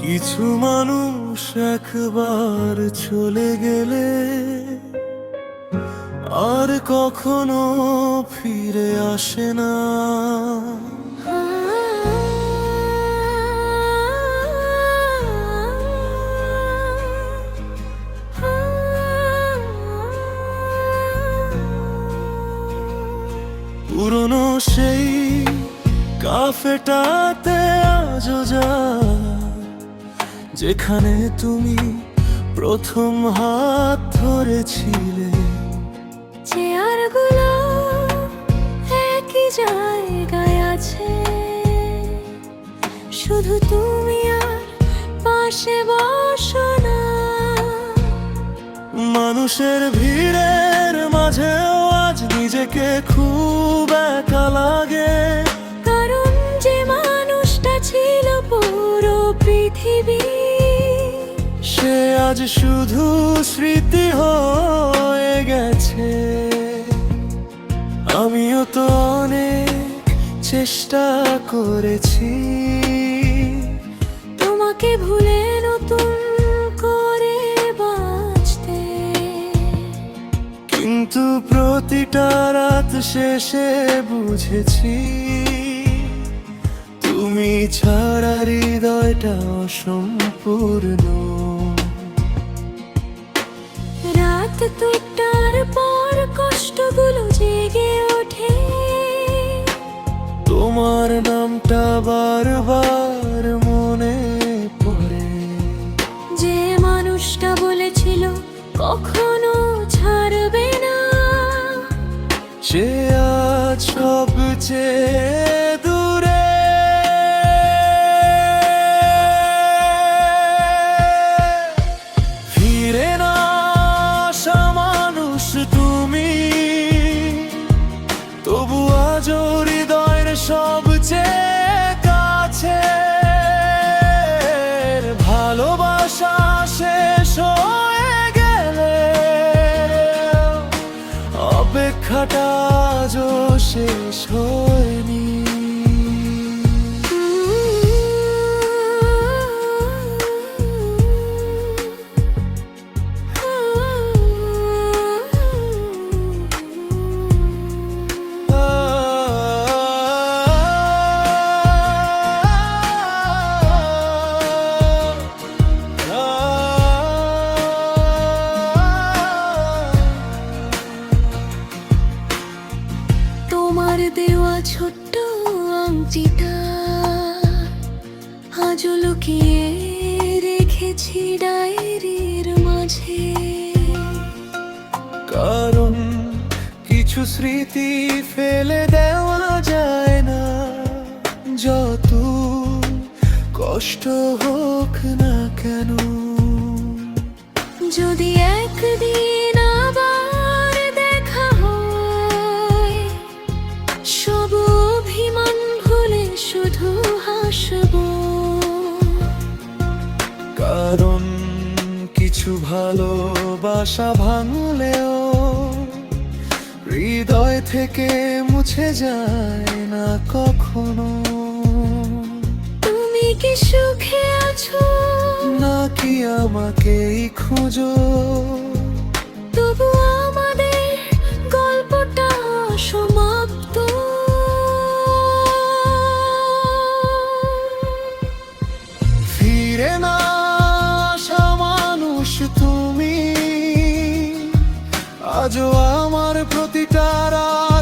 কিছু মানুষ একবার চলে গেলে আর কখনো ফিরে আসে না। পুরনো সেই কাফেটাতে আজও যা, যেখানে তুমি প্রথম হাত ধরেছিলে। চেয়ারগুলো একই জায়গায় আছে, শুধু তুমি আর পাশে বসো না। মানুষের ভিড়ের মাঝেও আজ নিজেকে খুব একা লাগে, কারণ যে মানুষটা ছিল পুরো পৃথিবী, সে আজ শুধু স্মৃতি হয়ে গেছে। আমিও তো অনেক চেষ্টা করেছি তোমাকে ভুলে নতুন করে বাঁচতে, কিন্তু প্রতিটা রাত শেষে বুঝেছি তুমি ছাড়া হৃদয়টা অসম্পূর্ণ। রাত দুটার পর কষ্টগুলো জেগে ওঠে, তোমার নামটা বারবার মনে পড়ে। যে মানুষটা বলেছিল কখনো ছাড়বে না, সে আজ সবচেয়ে দূরে। ফিরে না আসা মানুষ তুমি, তবু আজও হৃদয়ের সবচেয়ে কাছে। ভালোবাসা শেষ হয়ে গেলে অপেক্ষাটা আজও শেষ হয়নি। তোমার দেওয়া ছোট্ট আংটিটা আজও লুকিয়ে রেখেছি ডায়েরির মাঝে, কারণ কিছু স্মৃতি ফেলে দেওয়া যায় না, যত কষ্ট হোক না কেন। যদি একদিন আবার দেখা হয়, সব অভিমান ভুলে শুধু হাসবো, কারণ কিছু ভালোবাসা ভাঙলেও হৃদয় থেকে মুছে যায় না কখনো। তুমি কি সুখে আছো নাকি আমাকেই খুঁজো, তবু আমাদের গল্পটা সমাপ্ত। ফিরে না আসা মানুষ তুমি, আজও আমার প্রতিটা রাত